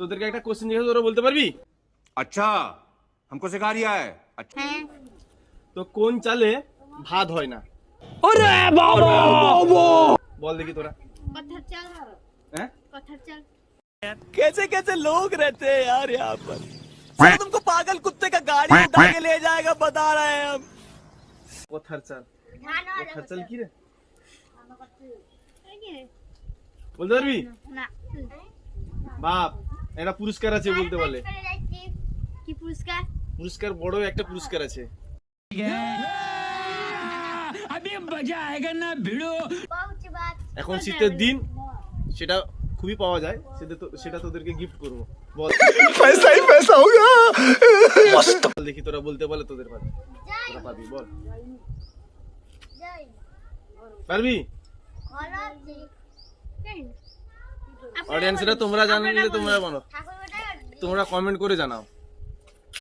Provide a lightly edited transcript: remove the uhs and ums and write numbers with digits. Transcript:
তোদেরকে একটা কোশ্চেন জিজ্ঞাসা তোরা বলতে পারবি? अच्छा हमको सिखा रिया है। अच्छा তো কোন চালে ভাত হয় না? বল দেখি তোরা। कथर चल হ্যাঁ कथर चल कैसे कैसे लोग रहते हैं यार यहाँ पर। साला तुमको पागल कुत्ते का गाड़ी उठा के ले जाएगा बता रहे हैं हम। কথার চাল। ধান কথার চাল কি রে? है বলতে পারবি? ना বাপ একটা পুরস্কার আছে বলতে বলে। কি পুরস্কার? পুরস্কার বড় একটা পুরস্কার আছে। बहुत बात এখন শীতের দিন সেটা খুবই পাওয়া যায়, সেটা তোদেরকে গিফট করব। বল। पैसा ही पैसा होगा। বল দেখি তোরা বলতে বলে তোদের পারবি। তোরা পারবি বল। জয় পারবি? ভালো অডিয়েন্সরা তোমরা জানলে তোমরা বলো। ঠাকুর তোমরা কমেন্ট করে জানাও।